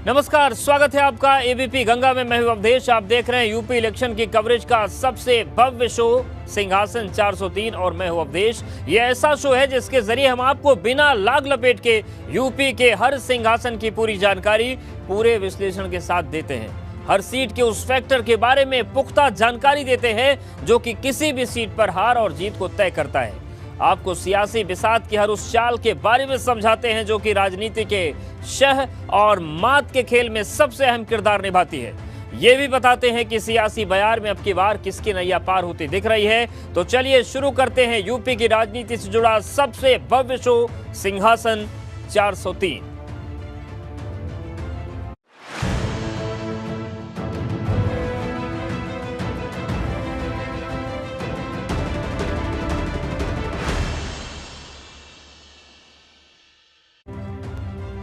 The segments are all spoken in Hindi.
नमस्कार, स्वागत है आपका एबीपी गंगा में। मैं हूं अवधेश। आप देख रहे हैं यूपी इलेक्शन की कवरेज का सबसे भव्य शो सिंहासन 403 और मैं हूं अवधेश। ये ऐसा शो है जिसके जरिए हम आपको बिना लाग लपेट के यूपी के हर सिंहासन की पूरी जानकारी पूरे विश्लेषण के साथ देते हैं। हर सीट के उस फैक्टर के बारे में पुख्ता जानकारी देते हैं जो कि किसी भी सीट पर हार और जीत को तय करता है। आपको सियासी बिसात की हर उस चाल के बारे में समझाते हैं जो कि राजनीति के शह और मात के खेल में सबसे अहम किरदार निभाती है। ये भी बताते हैं कि सियासी बयार में अब की बार किसकी नैया पार होती दिख रही है। तो चलिए शुरू करते हैं यूपी की राजनीति से जुड़ा सबसे भव्य शो सिंहासन 403।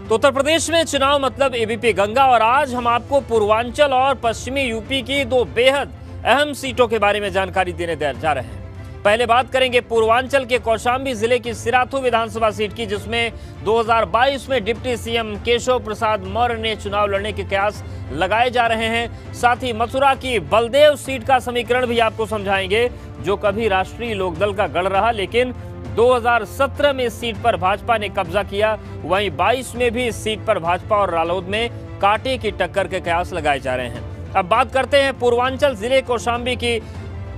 तो उत्तर प्रदेश में चुनाव मतलब एबीपी गंगा, और आज हम आपको पूर्वांचल और पश्चिमी यूपी की दो बेहद अहम सीटों के बारे में जानकारी देने जा रहे हैं। पहले बात करेंगे पूर्वांचल के कौशाम्बी जिले की सिराथू विधानसभा सीट की, जिसमें 2022 में डिप्टी सीएम केशव प्रसाद मौर्य ने चुनाव लड़ने के कयास लगाए जा रहे हैं। साथ ही मथुरा की बलदेव सीट का समीकरण भी आपको समझाएंगे, जो कभी राष्ट्रीय लोकदल का गढ़ रहा, लेकिन 2017 में इस सीट पर भाजपा ने कब्जा किया। वहीं 22 में भी इस सीट पर भाजपा और रालोद में कांटे की टक्कर के कयास लगाए जा रहे हैं। अब बात करते हैं पूर्वांचल जिले कौशाम्बी की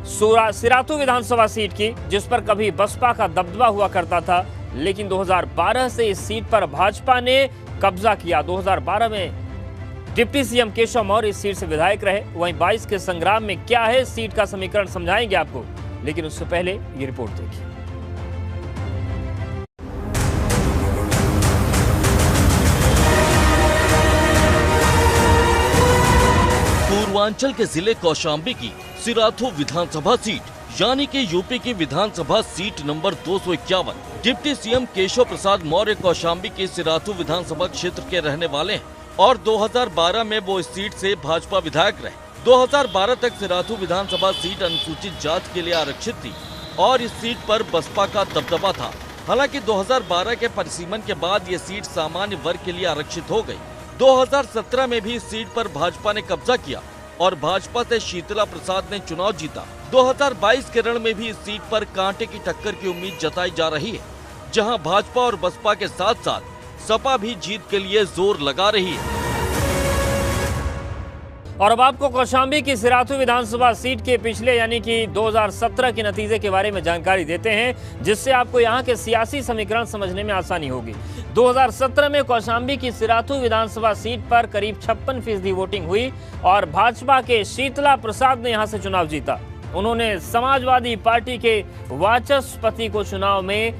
सिराथू विधानसभा सीट की, जिस पर कभी बसपा का दबदबा हुआ करता था, लेकिन 2012 से इस सीट पर भाजपा ने कब्जा किया। 2012 में डिप्टी सीएम केशव मौर्य इस सीट से विधायक रहे। वहीं 22 के संग्राम में क्या है सीट का समीकरण समझाएंगे आपको, लेकिन उससे पहले ये रिपोर्ट देखिए। पूर्वांचल के जिले कौशाम्बी की सिराथू विधानसभा सीट यानी कि यूपी की विधानसभा seat number 251। Deputy CM Keshav Prasad Maurya Kaushambi के सिराथू विधानसभा क्षेत्र के रहने वाले हैं और 2012 में वो इस सीट से भाजपा विधायक रहे। 2012 तक सिराथू विधानसभा सीट अनुसूचित जाति के लिए आरक्षित थी और इस सीट पर बसपा का दबदबा था। हालांकि 2012 के परिसीमन के बाद ये सीट सामान्य वर्ग के लिए आरक्षित हो गई। 2017 में भी इस सीट पर भाजपा ने कब्जा किया और भाजपा से शीतला प्रसाद ने चुनाव जीता। 2022 के रण में भी इस सीट पर कांटे की टक्कर की उम्मीद जताई जा रही है, जहां भाजपा और बसपा के साथ साथ सपा भी जीत के लिए जोर लगा रही है। और अब आपको कौशाम्बी की सिराथू विधानसभा सीट के पिछले यानी कि 2017 के नतीजे के बारे में जानकारी देते हैं, जिससे आपको यहां के सियासी समीकरण समझने में आसानी होगी। 2017 में कौशाम्बी की सिराथू विधानसभा सीट पर करीब 56% वोटिंग हुई और भाजपा के शीतला प्रसाद ने यहां से चुनाव जीता। उन्होंने समाजवादी पार्टी के वाचस्पति को चुनाव में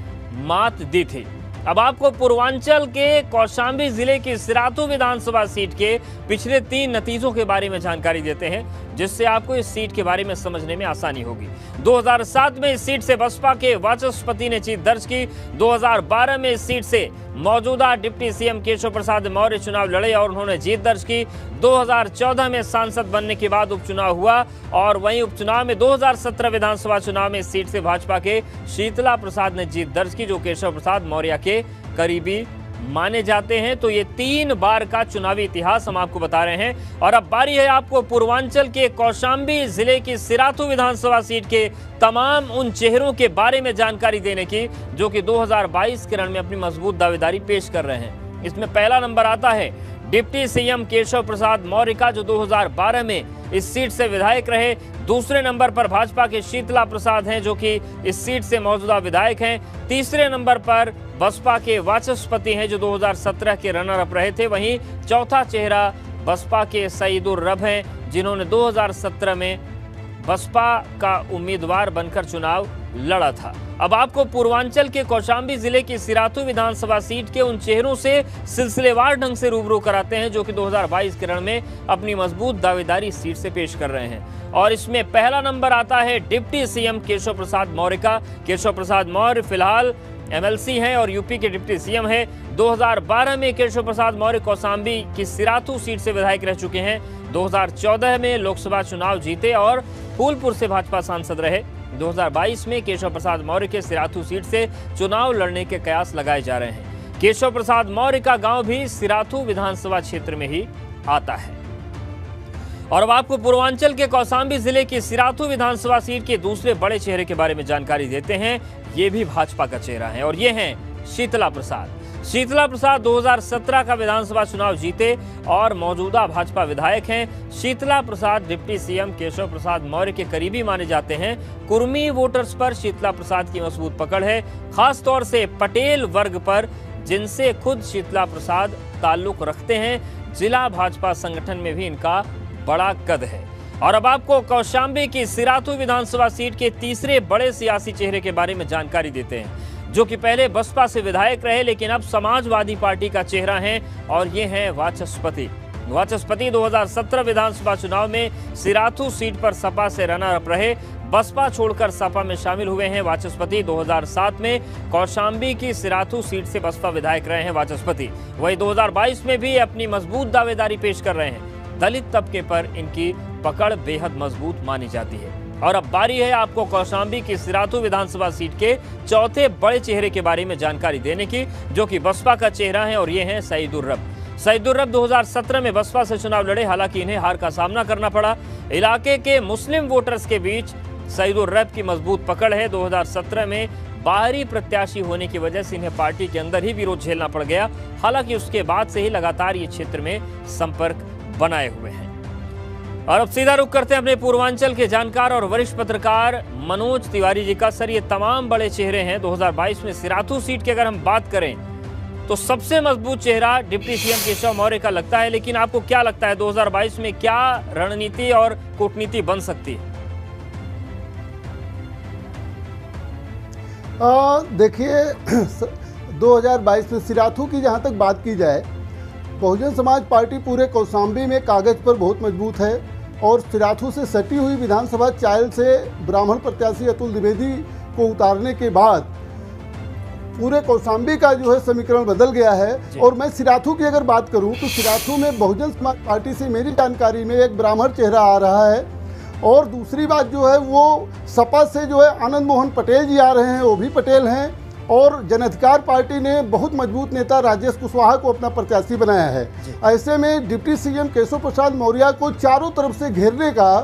मात दी थी। अब आपको पूर्वांचल के कौशाम्बी जिले की सिराथू विधानसभा सीट के पिछले 3 नतीजों के बारे में जानकारी देते हैं, जिससे आपको इस सीट के बारे में समझने में आसानी होगी। 2007 में इस सीट से बसपा के वाचस्पति ने जीत दर्ज की। 2012 में इस सीट से मौजूदा डिप्टी सीएम केशव प्रसाद मौर्य चुनाव लड़े और उन्होंने जीत दर्ज की। 2014 में सांसद बनने के बाद उपचुनाव हुआ और वहीं उपचुनाव में 2017 विधानसभा चुनाव में इस सीट से भाजपा के शीतला प्रसाद ने जीत दर्ज की, जो केशव प्रसाद मौर्य के करीबी माने जाते हैं। तो ये 3 बार का चुनावी इतिहास हम आपको बता रहे हैं। और अब बारी है आपको पूर्वांचल के कौशाम्बी जिले की सिराथू विधानसभा सीट के तमाम उन चेहरों के बारे में जानकारी देने की, जो कि 2022 के रण में अपनी मजबूत दावेदारी पेश कर रहे हैं। इसमें पहला नंबर आता है डिप्टी सीएम केशव प्रसाद मौर्य का, जो 2012 में इस सीट से विधायक रहे। दूसरे नंबर पर भाजपा के शीतला प्रसाद हैं, जो कि इस सीट से मौजूदा विधायक हैं। तीसरे नंबर पर बसपा के वाचस्पति हैं, जो 2017 के रनर अप रहे थे। वहीं चौथा चेहरा बसपा के सईदुर रब हैं, जिन्होंने 2017 में बसपा का उम्मीदवार बनकर चुनाव लड़ा था। अब आपको पूर्वांचल के कौशाम्बी जिले की सिराथू विधानसभा सीट के उन चेहरों से सिलसिलेवार ढंग से रूबरू कराते हैं, जो कि 2022 के रण में अपनी मजबूत दावेदारी सीट से पेश कर रहे हैं। और इसमें पहला नंबर आता है डिप्टी सीएम केशव प्रसाद मौर्य का। केशव प्रसाद मौर्य फिलहाल एमएलसी हैं और यूपी के डिप्टी सीएम हैं। 2012 में केशव प्रसाद मौर्य कौशाम्बी की सिराथू सीट से विधायक रह चुके हैं। 2014 में लोकसभा चुनाव जीते और फूलपुर से भाजपा सांसद रहे। 2022 में केशव प्रसाद मौर्य के सिराथू सीट से चुनाव लड़ने के कयास लगाए जा रहे हैं। केशव प्रसाद मौर्य का गांव भी सिराथू विधानसभा क्षेत्र में ही आता है। और अब आपको पूर्वांचल के कौशाम्बी जिले की सिराथू विधानसभा सीट के दूसरे बड़े चेहरे के बारे में जानकारी देते हैं। ये भी भाजपा का चेहरा है और ये हैं शीतला प्रसाद। शीतला प्रसाद 2017 का विधानसभा चुनाव जीते और मौजूदा भाजपा विधायक हैं। शीतला प्रसाद डिप्टी सीएम केशव प्रसाद मौर्य के करीबी माने जाते हैं। कुर्मी वोटर्स पर शीतला प्रसाद की मजबूत पकड़ है, खास तौर से पटेल वर्ग पर, जिनसे खुद शीतला प्रसाद ताल्लुक रखते हैं। जिला भाजपा संगठन में भी इनका बड़ा कद है। और अब आपको कौशाम्बी की सिराथू विधानसभा सीट के तीसरे बड़े सियासी चेहरे के बारे में जानकारी देते हैं, जो कि पहले बसपा से विधायक रहे लेकिन अब समाजवादी पार्टी का चेहरा हैं और ये हैं वाचस्पति। वाचस्पति 2017 विधानसभा चुनाव में सिराथू सीट पर सपा से रनर अप रहे, बसपा छोड़कर सपा में शामिल हुए हैं। वाचस्पति 2007 में कौशाम्बी की सिराथू सीट से बसपा विधायक रहे हैं वाचस्पति। वही 2022 में भी अपनी मजबूत दावेदारी पेश कर रहे हैं। दलित तबके पर इनकी पकड़ बेहद मजबूत मानी जाती है। और अब बारी है आपको कौशाम्बी की सिराथू विधानसभा सीट के चौथे बड़े चेहरे के बारे में जानकारी देने की, जो कि बसपा का चेहरा है और ये हैं सईदुर रब। सईदुर रब 2017 में बसपा से चुनाव लड़े, हालांकि इन्हें हार का सामना करना पड़ा। इलाके के मुस्लिम वोटर्स के बीच सईदुर रब की मजबूत पकड़ है। 2017 में बाहरी प्रत्याशी होने की वजह से इन्हें पार्टी के अंदर ही विरोध झेलना पड़ गया। हालांकि उसके बाद से ही लगातार ये क्षेत्र में संपर्क बनाए हुए हैं। और अब सीधा रुख करते हैं अपने पूर्वांचल के जानकार और वरिष्ठ पत्रकार मनोज तिवारी जी का। सर, ये तमाम बड़े चेहरे हैं। 2022 में सिराथू सीट की अगर हम बात करें तो सबसे मजबूत चेहरा डिप्टी सीएम केशव मौर्य का लगता है, लेकिन आपको क्या लगता है 2022 में क्या रणनीति और कूटनीति बन सकती है? देखिए 2022 में सिराथू की जहां तक बात की जाए, बहुजन समाज पार्टी पूरे कौशाम्बी में कागज पर बहुत मजबूत है और सिराथू से सटी हुई विधानसभा चायल से ब्राह्मण प्रत्याशी अतुल द्विवेदी को उतारने के बाद पूरे कौशाम्बी का जो है समीकरण बदल गया है। और मैं सिराथू की अगर बात करूं तो सिराथू में बहुजन समाज पार्टी से मेरी जानकारी में एक ब्राह्मण चेहरा आ रहा है और दूसरी बात जो है वो सपा से जो है आनंद मोहन पटेल जी आ रहे हैं, वो भी पटेल हैं। और जन अधिकार पार्टी ने बहुत मजबूत नेता राजेश कुशवाहा को अपना प्रत्याशी बनाया है। ऐसे में डिप्टी सीएम केशव प्रसाद मौर्य को चारों तरफ से घेरने का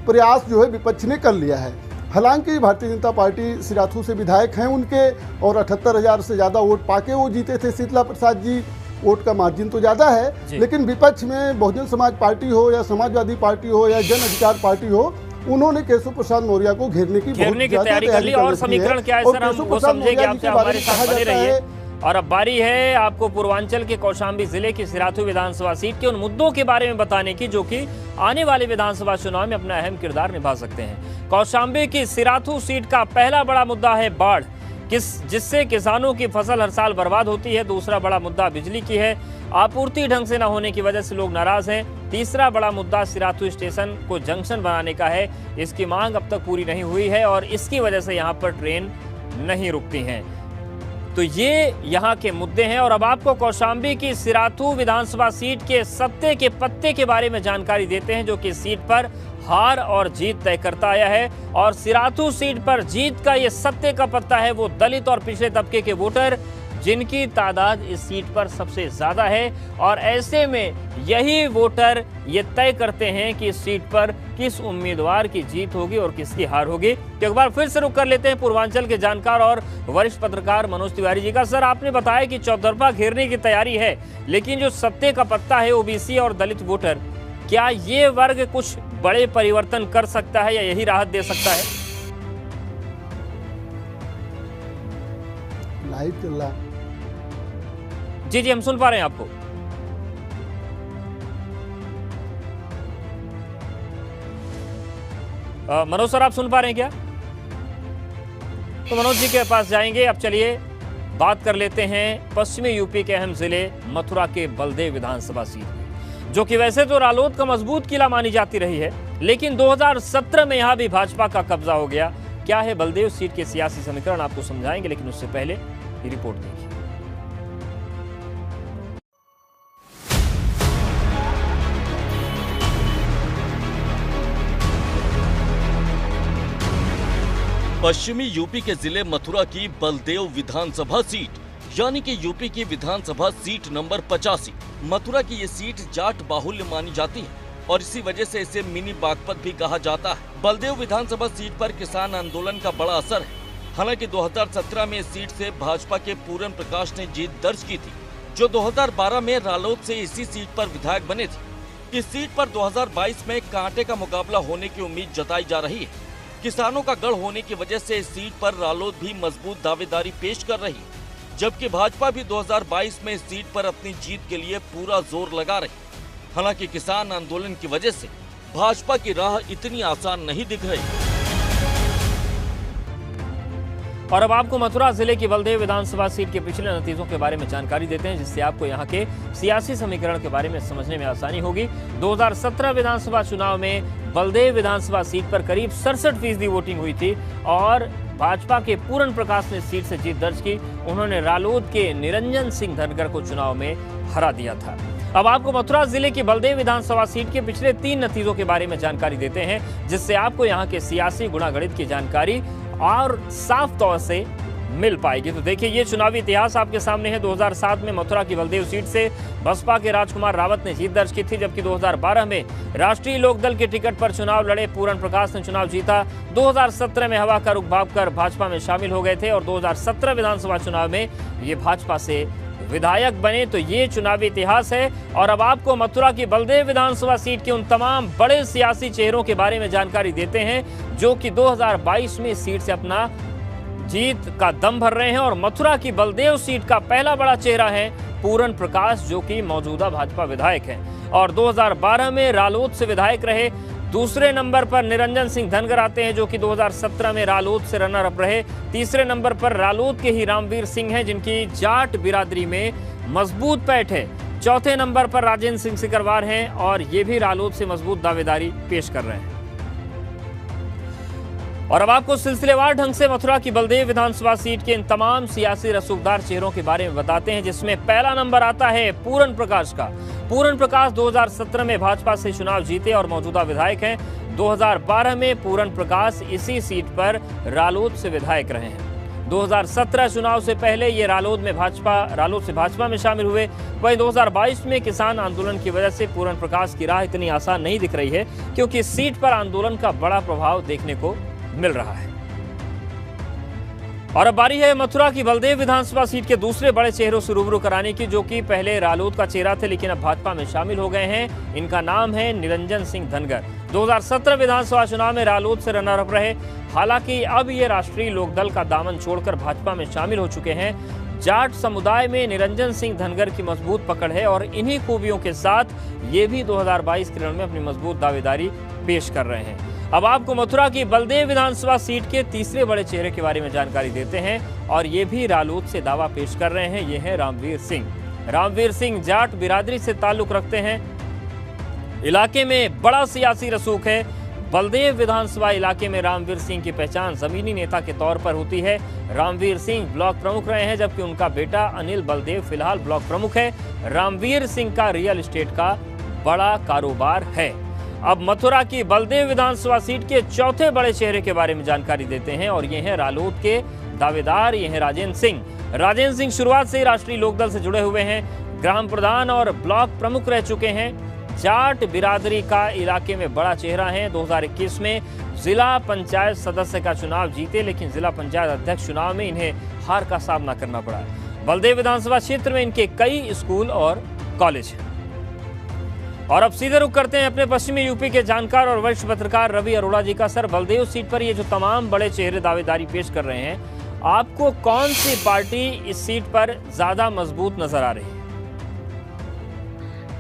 प्रयास जो है विपक्ष ने कर लिया है। हालांकि भारतीय जनता पार्टी सिराथू से विधायक हैं उनके और 78,000 से ज़्यादा वोट पाके वो जीते थे शीतला प्रसाद जी। वोट का मार्जिन तो ज़्यादा है, लेकिन विपक्ष में बहुजन समाज पार्टी हो या समाजवादी पार्टी हो या जन अधिकार पार्टी हो, उन्होंने केशव प्रसाद मौर्य को घेरने की तैयारी कर ली। और समीकरण क्या है सर, हम वो समझेंगे, आपसे हमारे साथ बने रहिए। और अब बारी है आपको पूर्वांचल के कौशाम्बी जिले की सिराथू विधानसभा सीट के उन मुद्दों के बारे में बताने की, जो कि आने वाले विधानसभा चुनाव में अपना अहम किरदार निभा सकते हैं। कौशाम्बी की सिराथू सीट का पहला बड़ा मुद्दा है बाढ़, जिससे किसानों की फसल हर साल बर्बाद होती है। दूसरा बड़ा मुद्दा बिजली की है, आपूर्ति ढंग से न होने की वजह से लोग नाराज हैं। तीसरा बड़ा मुद्दा सिराथू स्टेशन को जंक्शन बनाने का है, इसकी मांग अब तक पूरी नहीं हुई है और इसकी वजह से यहाँ पर ट्रेन नहीं रुकती हैं। तो ये यहाँ के मुद्दे हैं। और अब आपको कौशाम्बी की सिराथू विधानसभा सीट के सत्ते के पत्ते के बारे में जानकारी देते हैं, जो कि सीट पर हार और जीत तय करता आया है। और सिराथू सीट पर जीत का ये सत्ते का पत्ता है वो दलित और पिछड़े तबके के वोटर, जिनकी तादाद इस सीट पर सबसे ज्यादा है। और ऐसे में यही वोटर ये तय करते हैं कि इस सीट पर किस उम्मीदवार की जीत होगी और किसकी हार होगी। तो एक बार फिर से रुक कर लेते हैं पूर्वांचल के जानकार और वरिष्ठ पत्रकार मनोज तिवारी जी का। सर, आपने बताया कि चौतरफा घेरने की तैयारी है, लेकिन जो सत्ते का पत्ता है ओबीसी और दलित वोटर, क्या ये वर्ग कुछ बड़े परिवर्तन कर सकता है या यही राहत दे सकता है? लाइव चल रहा। जी हम सुन पा रहे हैं आपको। मनोज सर, आप सुन पा रहे हैं क्या? तो मनोज जी के पास जाएंगे। अब चलिए बात कर लेते हैं पश्चिमी यूपी के अहम जिले मथुरा के बलदेव विधानसभा सीट में, जो कि वैसे तो रालोद का मजबूत किला मानी जाती रही है, लेकिन 2017 में यहां भी भाजपा का कब्जा हो गया। क्या है बलदेव सीट के सियासी समीकरण, आपको समझाएंगे, लेकिन उससे पहले ये रिपोर्ट देखिए। पश्चिमी यूपी के जिले मथुरा की बलदेव विधानसभा सीट यानी कि यूपी की विधानसभा सीट नंबर 85। मथुरा की ये सीट जाट बाहुल्य मानी जाती है और इसी वजह से इसे मिनी बागपत भी कहा जाता है। बलदेव विधानसभा सीट पर किसान आंदोलन का बड़ा असर है। हालांकि 2017 में इस सीट से भाजपा के पूरन प्रकाश ने जीत दर्ज की थी, जो 2012 में रालोद से इसी सीट पर विधायक बने थे। इस सीट पर 2022 में कांटे का मुकाबला होने की उम्मीद जताई जा रही है। किसानों का गढ़ होने की वजह से इस सीट पर रालोद भी मजबूत दावेदारी पेश कर रही है, जबकि भाजपा भी 2022 में इस सीट पर अपनी जीत के लिए पूरा जोर लगा रही। हालांकि किसान आंदोलन की वजह से भाजपा की राह इतनी आसान नहीं दिख रही। और अब आपको मथुरा जिले की बलदेव विधानसभा सीट के पिछले नतीजों के बारे में जानकारी देते हैं, जिससे आपको यहां के सियासी समीकरण के बारे में समझने में आसानी होगी। 2017 विधानसभा चुनाव में बलदेव विधानसभा सीट पर करीब 67% वोटिंग हुई थी और भाजपा के पूरन प्रकाश ने सीट से जीत दर्ज की। उन्होंने रालोद के निरंजन सिंह धनगर को चुनाव में हरा दिया था। अब आपको मथुरा जिले की बलदेव विधानसभा सीट के पिछले 3 नतीजों के बारे में जानकारी देते हैं, जिससे आपको यहाँ के सियासी गुणागणित की जानकारी और साफ तौर से मिल पाएगी। तो देखिए, ये चुनावी इतिहास आपके सामने है। 2007 में मथुरा की बलदेव सीट से बसपा के राजकुमार रावत ने जीत दर्ज की थी, जबकि 2012 में राष्ट्रीय लोकदल के टिकट पर चुनाव लड़े पूरन प्रकाश ने चुनाव जीता। 2017 में हवा का रुख भांपकर भाजपा में शामिल हो गए थे और 2017 विधानसभा चुनाव में ये भाजपा से विधायक बने। तो ये चुनावी इतिहास है। और अब आपको मथुरा की बलदेव विधानसभा सीट के उन तमाम बड़े सियासी चेहरों के बारे में जानकारी देते हैं जो कि 2022 में सीट से अपना जीत का दम भर रहे हैं। और मथुरा की बलदेव सीट का पहला बड़ा चेहरा है पूरन प्रकाश, जो कि मौजूदा भाजपा विधायक हैं और 2012 में रालोद से विधायक रहे। दूसरे नंबर पर निरंजन सिंह धनगर आते हैं, जो कि 2017 में रालोद से रनर अप रहे। तीसरे नंबर पर रालोद के ही रामवीर सिंह हैं, जिनकी जाट बिरादरी में मजबूत पैठ है। चौथे नंबर पर राजेंद्र सिंह सिकरवार हैं और ये भी रालोद से मजबूत दावेदारी पेश कर रहे हैं। और अब आपको सिलसिलेवार ढंग से मथुरा की बलदेव विधानसभा सीट के इन तमाम सियासी रसूखदार चेहरों के बारे में बताते हैं, जिसमें पहला नंबर आता है पूरन प्रकाश का। पूरन प्रकाश 2017 में भाजपा से चुनाव जीते और मौजूदा विधायक हैं। 2012 में पूरन प्रकाश इसी सीट पर रालोद से विधायक रहे हैं। 2017 चुनाव से पहले ये रालोद से भाजपा में शामिल हुए। वहीं 2022 में किसान आंदोलन की वजह से पूरन प्रकाश की राह इतनी आसान नहीं दिख रही है, क्योंकि इस सीट पर आंदोलन का बड़ा प्रभाव देखने को मिल रहा है। और अब बारी है मथुरा की बलदेव विधानसभा सीट के दूसरे बड़े चेहरों से रूबरू कराने की, जो कि पहले रालोद का चेहरा थे लेकिन अब भाजपा में शामिल हो गए हैं। इनका नाम है निरंजन सिंह धनगर। 2017 विधानसभा चुनाव में रालोद से रनर अप रहे। हालांकि अब ये राष्ट्रीय लोकदल का दामन छोड़कर भाजपा में शामिल हो चुके हैं। जाट समुदाय में निरंजन सिंह धनगर की मजबूत पकड़ है और इन्हीं खूबियों के साथ ये भी 2022 के रण में अपनी मजबूत दावेदारी पेश कर रहे हैं। अब आपको मथुरा की बलदेव विधानसभा सीट के तीसरे बड़े चेहरे के बारे में जानकारी देते हैं और ये भी रालोद से दावा पेश कर रहे हैं। ये है रामवीर सिंह। रामवीर सिंह जाट बिरादरी से ताल्लुक रखते हैं। इलाके में बड़ा सियासी रसूख है। बलदेव विधानसभा इलाके में रामवीर सिंह की पहचान जमीनी नेता के तौर पर होती है। रामवीर सिंह ब्लॉक प्रमुख रहे हैं, जबकि उनका बेटा अनिल बलदेव फिलहाल ब्लॉक प्रमुख है। रामवीर सिंह का रियल एस्टेट का बड़ा कारोबार है। अब मथुरा की बलदेव विधानसभा सीट के चौथे बड़े चेहरे के बारे में जानकारी देते हैं और ये हैं रालोद के दावेदार। ये हैं राजेंद्र सिंह। राजेंद्र सिंह शुरुआत से ही राष्ट्रीय लोकदल से जुड़े हुए हैं। ग्राम प्रधान और ब्लॉक प्रमुख रह चुके हैं। जाट बिरादरी का इलाके में बड़ा चेहरा है। 2021 में जिला पंचायत सदस्य का चुनाव जीते, लेकिन जिला पंचायत अध्यक्ष चुनाव में इन्हें हार का सामना करना पड़ा। बलदेव विधानसभा क्षेत्र में इनके कई स्कूल और कॉलेज हैं। और अब सीधे रुख करते हैं अपने पश्चिमी यूपी के जानकार और वरिष्ठ पत्रकार रवि अरोड़ा जी का। सर, बलदेव सीट पर ये जो तमाम बड़े चेहरे दावेदारी पेश कर रहे हैं, आपको कौन सी पार्टी इस सीट पर ज्यादा मजबूत नजर आ रही है?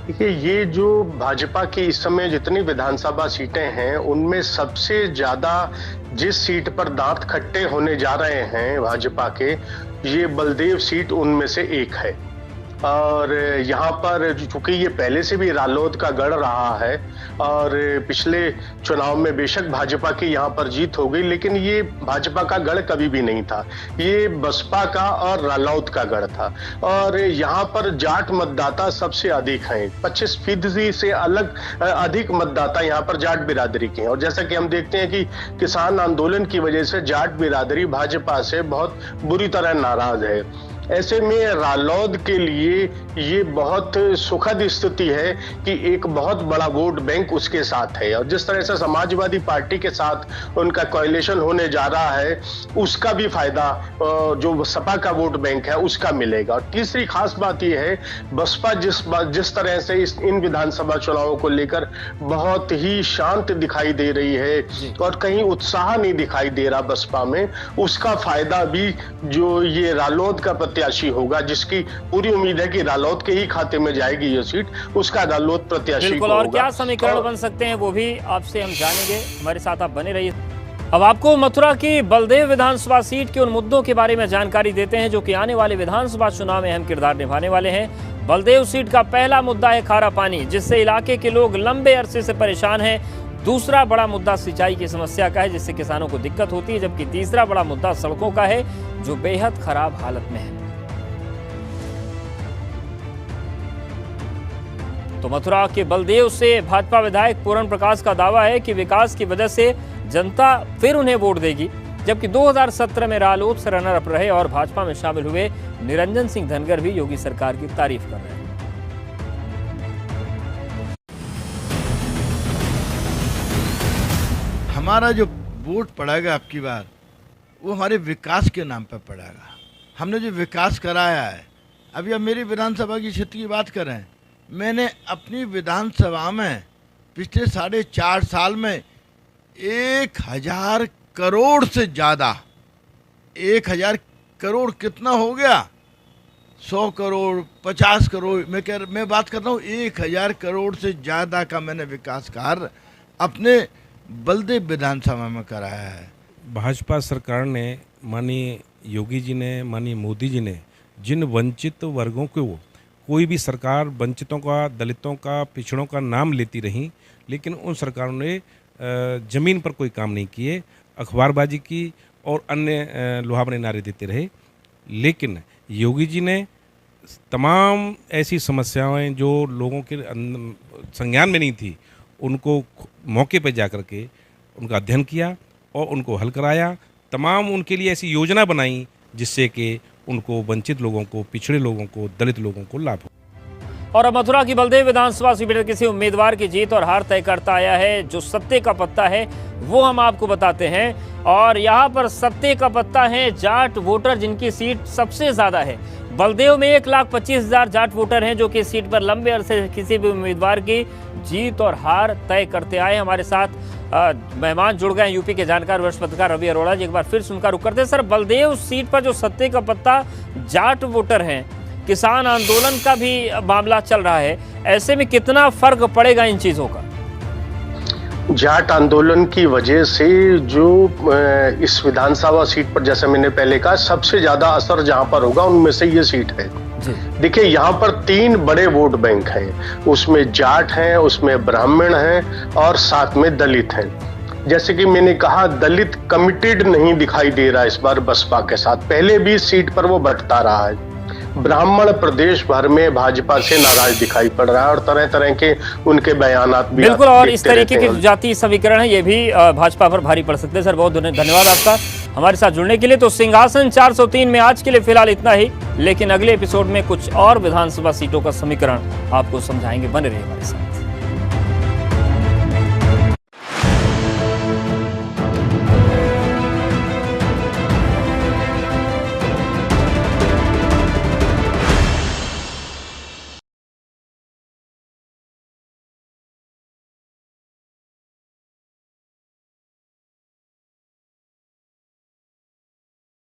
देखिए, ये जो भाजपा की इस समय जितनी विधानसभा सीटें हैं, उनमें सबसे ज्यादा जिस सीट पर दांत खट्टे होने जा रहे हैं भाजपा के, ये बलदेव सीट उनमें से एक है। और यहाँ पर चूंकि ये पहले से भी रालोद का गढ़ रहा है और पिछले चुनाव में बेशक भाजपा की यहाँ पर जीत हो गई, लेकिन ये भाजपा का गढ़ कभी भी नहीं था। ये बसपा का और रालोद का गढ़ था। और यहाँ पर जाट मतदाता सबसे अधिक हैं। 25% से अधिक मतदाता यहाँ पर जाट बिरादरी के हैं। और जैसा कि हम देखते हैं कि किसान आंदोलन की वजह से जाट बिरादरी भाजपा से बहुत बुरी तरह नाराज है। ऐसे में रालोद के लिए ये बहुत सुखद स्थिति है कि एक बहुत बड़ा वोट बैंक उसके साथ है, और जिस तरह से समाजवादी पार्टी के साथ उनका कोएलिशन होने जा रहा है उसका भी फायदा जो सपा का वोट बैंक है उसका मिलेगा। और तीसरी खास बात यह है, बसपा जिस तरह से इन विधानसभा चुनावों को लेकर बहुत ही शांत दिखाई दे रही है और कहीं उत्साह नहीं दिखाई दे रहा बसपा में, उसका फायदा भी जो ये रालोद का प्रत्याशी होगा, जिसकी पूरी उम्मीद है कि रालोद के ही खाते में जाएगी ये सीट, उसका रालोद प्रत्याशी बिल्कुल। और क्या समीकरण बन सकते हैं वो भी आपसे हम जानेंगे, हमारे साथ आप बने रहिए। अब आपको मथुरा की बलदेव विधानसभा सीट के उन मुद्दों के बारे में जानकारी देते हैं जो कि आने वाले विधानसभा चुनाव में अहम किरदार निभाने वाले हैं। बलदेव सीट का पहला मुद्दा है खारा पानी, जिससे इलाके के लोग लंबे अरसे से परेशान हैं। दूसरा बड़ा मुद्दा सिंचाई की समस्या का है, जिससे किसानों को दिक्कत होती है, जबकि तीसरा बड़ा मुद्दा सड़कों का है जो बेहद खराब हालत में है। तो मथुरा के बलदेव से भाजपा विधायक पूरण प्रकाश का दावा है कि विकास की वजह से जनता फिर उन्हें वोट देगी, जबकि 2017 में रालोद से रनर अप रहे और भाजपा में शामिल हुए निरंजन सिंह धनगर भी योगी सरकार की तारीफ कर रहे हैं। हमारा जो वोट पड़ेगा अब की बार वो हमारे विकास के नाम पर पड़ेगा। हमने जो विकास कराया है, अभी अब मेरी विधानसभा की क्षेत्र की बात करें, मैंने अपनी विधानसभा में पिछले 4.5 साल में 1000 करोड़ से ज़्यादा, 1000 करोड़ कितना हो गया, 100 करोड़ 50 करोड़, मैं बात कर रहा हूँ 1000 करोड़ से ज़्यादा का मैंने विकास कार्य अपने बलदेव विधानसभा में कराया है। भाजपा सरकार ने, माननीय योगी जी ने, माननीय मोदी जी ने जिन वंचित वर्गों को, कोई भी सरकार वंचितों का, दलितों का, पिछड़ों का नाम लेती रही, लेकिन उन सरकारों ने ज़मीन पर कोई काम नहीं किए, अखबारबाजी की और अन्य लुहावने नारे देते रहे। लेकिन योगी जी ने तमाम ऐसी समस्याएं जो लोगों के संज्ञान में नहीं थी, उनको मौके पर जा कर के उनका अध्ययन किया और उनको हल कराया। तमाम उनके लिए ऐसी योजना बनाई जिससे कि उनको, वंचित लोगों को, पिछड़े लोगों को, दलित लोगों को लाभ हो। और अब मथुरा की बलदेव विधानसभा सीट पर किसी उम्मीदवार की जीत और हार तय करता आया है। जो सत्ते का पत्ता है वो हम आपको बताते हैं, और यहाँ पर सत्ते का पत्ता है जाट वोटर, जिनकी सीट सबसे ज्यादा है। बलदेव में 1,25,000 जाट वोटर हैं जो कि सीट पर लंबे अरसे किसी भी उम्मीदवार की जीत और हार तय करते आए। हमारे साथ मेहमान जुड़ गए यूपी के जानकार वरिष्ठ पत्रकार रवि अरोड़ा जी। एक बार फिर सुनकर रुक करते हैं। सर, बलदेव सीट पर जो सत्ते का पत्ता जाट वोटर हैं, किसान आंदोलन का भी मामला चल रहा है, ऐसे में कितना फर्क पड़ेगा इन चीजों का? जाट आंदोलन की वजह से जो इस विधानसभा सीट पर, जैसे मैंने पहले कहा, सबसे ज्यादा असर जहां पर होगा उनमें से ये सीट है। देखिए, यहाँ पर 3 बड़े वोट बैंक हैं, उसमें जाट हैं, उसमें ब्राह्मण हैं और साथ में दलित हैं। जैसे कि मैंने कहा, दलित कमिटेड नहीं दिखाई दे रहा इस बार बसपा के साथ, पहले भी सीट पर वो बंटता रहा है। ब्राह्मण प्रदेश भर में भाजपा से नाराज दिखाई पड़ रहा है और तरह तरह के उनके बयानात भी बिल्कुल, और इस तरीके के जातीय समीकरण है ये भी भाजपा पर भारी पड़ सकते हैं। सर, बहुत धन्यवाद आपका हमारे साथ जुड़ने के लिए। तो सिंहासन 403 में आज के लिए फिलहाल इतना ही, लेकिन अगले एपिसोड में कुछ और विधानसभा सीटों का समीकरण आपको समझाएंगे। बने रहिए हमारे साथ।